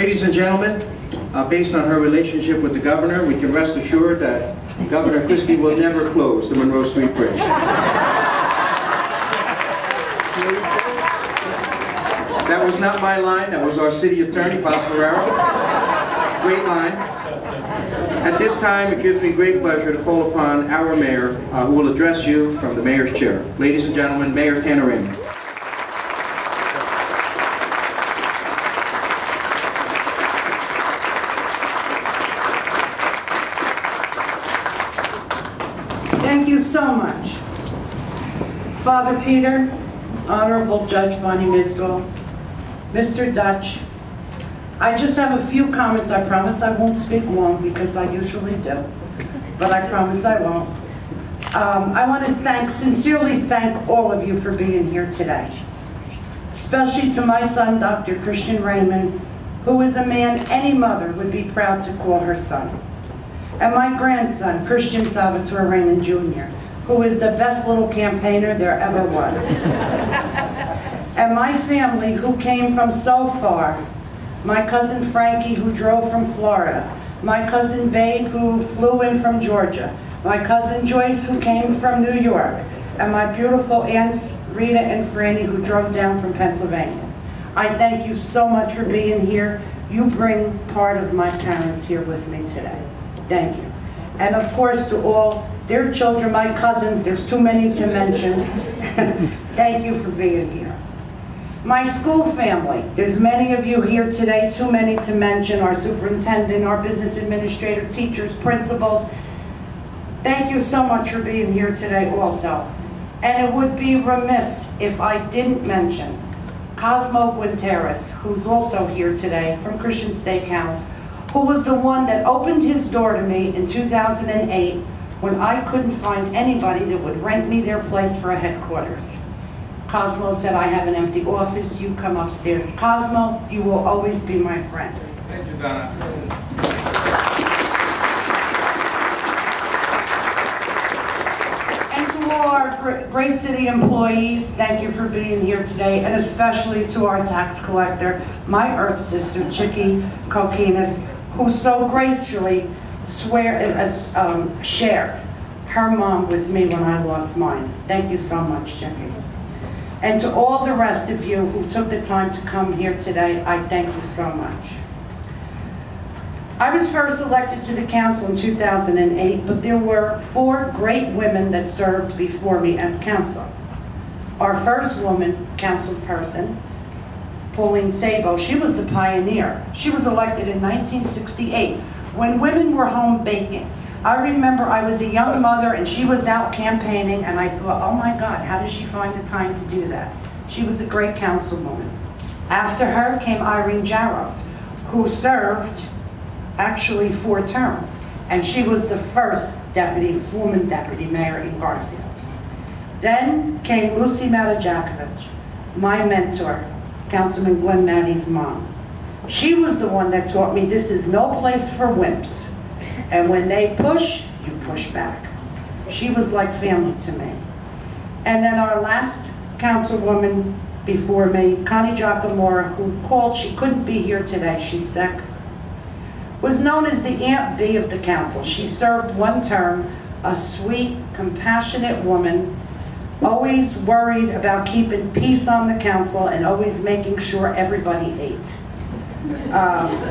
Ladies and gentlemen, based on her relationship with the governor, we can rest assured that Governor Christie will never close the Monroe Street Bridge. That was not my line, that was our city attorney, Bob Ferrero. Great line. At this time, it gives me great pleasure to call upon our mayor, who will address you from the mayor's chair. Ladies and gentlemen, Mayor Tana M. Thank you so much. Father Peter, Honorable Judge Bonnie Misdall, Mr. Dutch, I just have a few comments. I promise I won't speak long because I usually do, but I promise I won't. I want to sincerely thank all of you for being here today, especially to my son, Dr. Christian Raymond, who is a man any mother would be proud to call her son. And my grandson, Christian Salvatore Raymond Jr., who is the best little campaigner there ever was. And my family, who came from so far, my cousin Frankie, who drove from Florida, my cousin Babe, who flew in from Georgia, my cousin Joyce, who came from New York, and my beautiful aunts Rita and Franny, who drove down from Pennsylvania. I thank you so much for being here. You bring part of my parents here with me today. Thank you. And of course to all their children, my cousins, there's too many to mention. Thank you for being here. My school family, there's many of you here today, too many to mention, our superintendent, our business administrator, teachers, principals. Thank you so much for being here today also. And it would be remiss if I didn't mention Cosmo Guinteras, who's also here today from Christian Steakhouse, who was the one that opened his door to me in 2008 when I couldn't find anybody that would rent me their place for a headquarters. Cosmo said, I have an empty office, you come upstairs. Cosmo, you will always be my friend. Thank you, Donna. And to all our great city employees, thank you for being here today, and especially to our tax collector, my earth sister, Chicky Kokinas, who so gracefully shared her mom with me when I lost mine. Thank you so much, Chicky. And to all the rest of you who took the time to come here today, I thank you so much. I was first elected to the council in 2008, but there were 4 great women that served before me as council. Our first woman council person, Pauline Sabo, she was the pioneer. She was elected in 1968 when women were home baking. I remember I was a young mother and she was out campaigning, and I thought, oh my God, how does she find the time to do that? She was a great councilwoman. After her came Irene Jaros, who served actually 4 terms, and she was the first woman deputy mayor in Garfield. Then came Lucy Matajakovic, my mentor, Councilman Glenn Maddy's mom. She was the one that taught me this is no place for wimps. And when they push, you push back. She was like family to me. And then our last councilwoman before me, Connie Giacomora, who called, she couldn't be here today, she's sick, was known as the Aunt B of the council. She served 1 term, a sweet, compassionate woman, always worried about keeping peace on the council and always making sure everybody ate.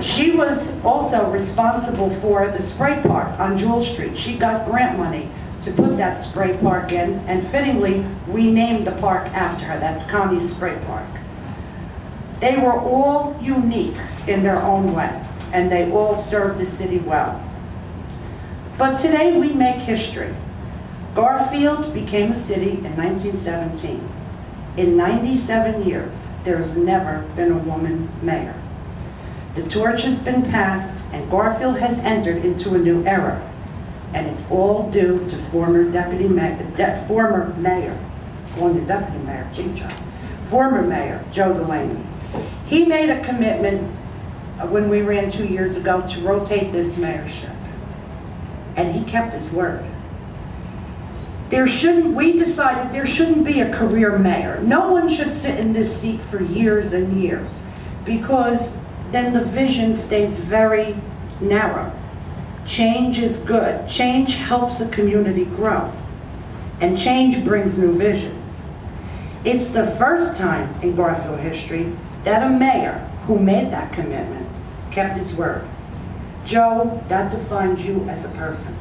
She was also responsible for the spray park on Jewel Street. She got grant money to put that spray park in, and fittingly, we named the park after her. That's Connie's Spray Park. They were all unique in their own way, and they all served the city well. But today we make history. Garfield became a city in 1917. In 97 years, there's never been a woman mayor. The torch has been passed, and Garfield has entered into a new era. And it's all due to former mayor, former mayor, Joe Delaney. He made a commitment when we ran 2 years ago to rotate this mayorship. And he kept his word. We decided there shouldn't be a career mayor. No one should sit in this seat for years and years, because then the vision stays very narrow. Change is good. Change helps a community grow. And change brings new visions. It's the first time in Garfield history that a mayor who made that commitment kept his word. Joe, that defines you as a person.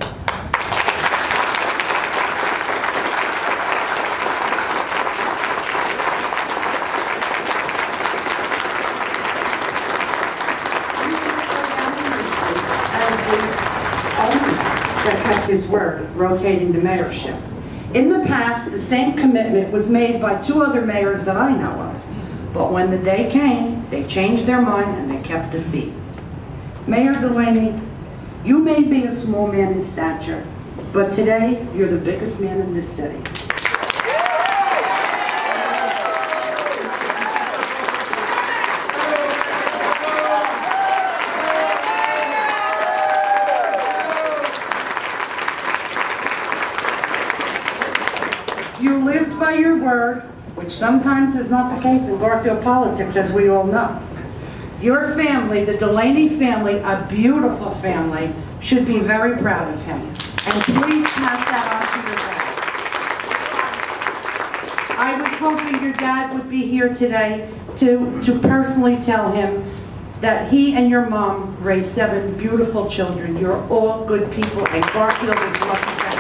That kept his word, rotating the mayorship. In the past, the same commitment was made by 2 other mayors that I know of. But when the day came, they changed their mind and they kept the seat. Mayor Delaney, you may be a small man in stature, but today you're the biggest man in this city. You lived by your word, which sometimes is not the case in Garfield politics, as we all know. Your family, the Delaney family, a beautiful family, should be very proud of him. And please pass that on to your dad. I was hoping your dad would be here today to personally tell him that he and your mom raised 7 beautiful children. You're all good people, and Garfield is lucky to have you.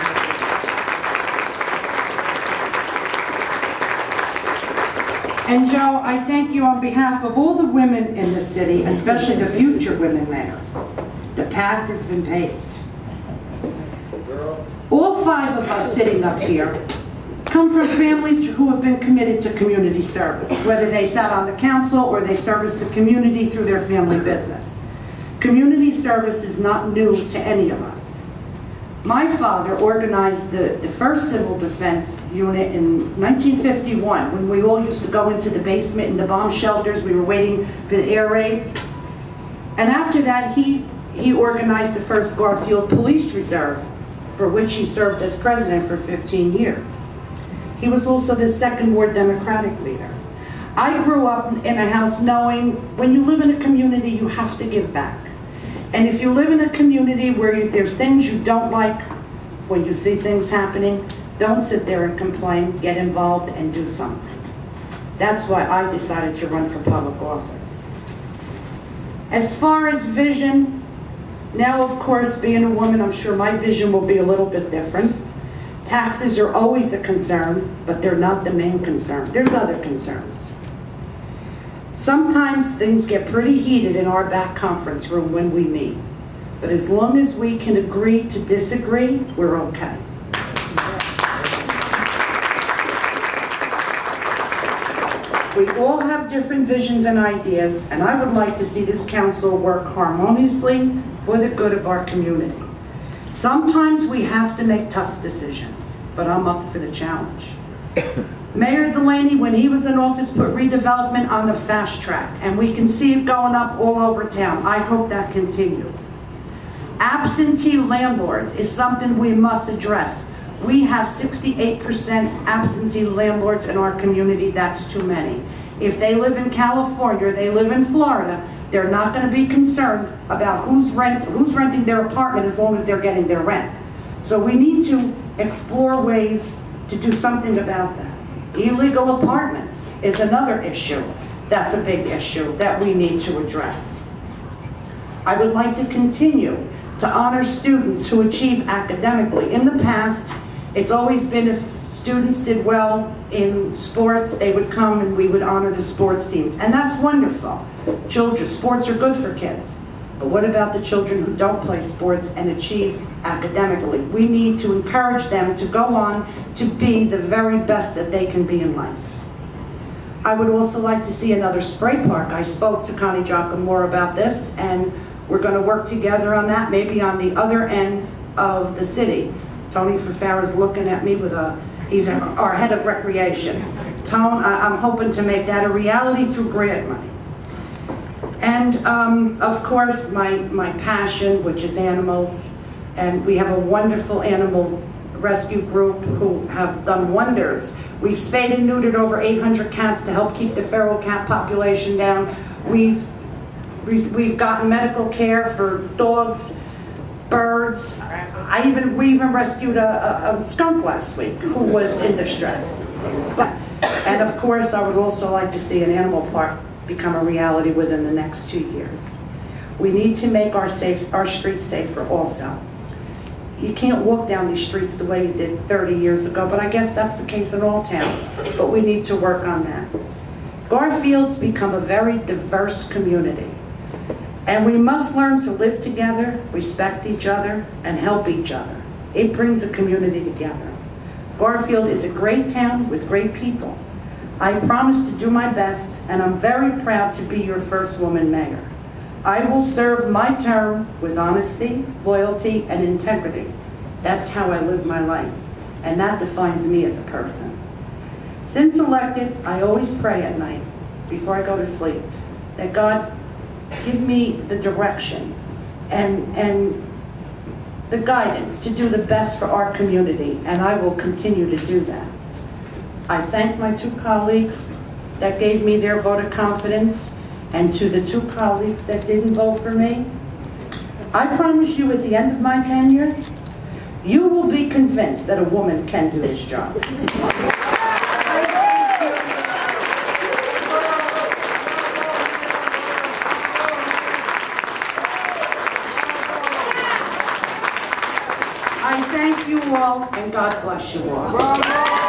And Joe, I thank you on behalf of all the women in the city, especially the future women mayors. The path has been paved. All 5 of us sitting up here come from families who have been committed to community service, whether they sat on the council or they serviced the community through their family business. Community service is not new to any of us. My father organized the first civil defense unit in 1951, when we all used to go into the basement in the bomb shelters. We were waiting for the air raids. And after that, he organized the first Garfield Police Reserve, for which he served as president for 15 years. He was also the 2nd Ward Democratic leader. I grew up in a house knowing when you live in a community, you have to give back. And if you live in a community where there's things you don't like, when you see things happening, don't sit there and complain, get involved and do something. That's why I decided to run for public office. As far as vision, now of course, being a woman, I'm sure my vision will be a little bit different. Taxes are always a concern, but they're not the main concern. There's other concerns. Sometimes things get pretty heated in our back conference room when we meet. But as long as we can agree to disagree, we're okay. We all have different visions and ideas, and I would like to see this council work harmoniously for the good of our community. Sometimes we have to make tough decisions, but I'm up for the challenge. Mayor Delaney, when he was in office, put redevelopment on the fast track, and we can see it going up all over town. I hope that continues. Absentee landlords is something we must address. We have 68% absentee landlords in our community. That's too many. If they live in California or they live in Florida, they're not going to be concerned about who's renting their apartment as long as they're getting their rent. So we need to explore ways to do something about that. Illegal apartments is another issue. That's a big issue that we need to address. I would like to continue to honor students who achieve academically. In the past, it's always been if students did well in sports, they would come and we would honor the sports teams. And that's wonderful. Children, sports are good for kids. But what about the children who don't play sports and achieve academically? We need to encourage them to go on to be the very best that they can be in life. I would also like to see another spray park. I spoke to Connie Giacomore about this, and we're going to work together on that, maybe on the other end of the city. Tony Fafara's looking at me with he's our head of recreation. Tone, I'm hoping to make that a reality through grant money. And of course, my passion, which is animals, and we have a wonderful animal rescue group who have done wonders. We've spayed and neutered over 800 cats to help keep the feral cat population down. We've we've gotten medical care for dogs, birds. We even rescued a skunk last week who was in distress. And of course, I would also like to see an animal park become a reality within the next 2 years. We need to make our streets safer also. You can't walk down these streets the way you did 30 years ago, but I guess that's the case in all towns. But we need to work on that. Garfield's become a very diverse community. And we must learn to live together, respect each other, and help each other. It brings a community together. Garfield is a great town with great people. I promise to do my best, and I'm very proud to be your first woman mayor. I will serve my term with honesty, loyalty, and integrity. That's how I live my life, and that defines me as a person. Since elected, I always pray at night, before I go to sleep, that God give me the direction and the guidance to do the best for our community, and I will continue to do that. I thank my 2 colleagues that gave me their vote of confidence, and to the 2 colleagues that didn't vote for me. I promise you at the end of my tenure, you will be convinced that a woman can do this job. I thank you all, and God bless you all.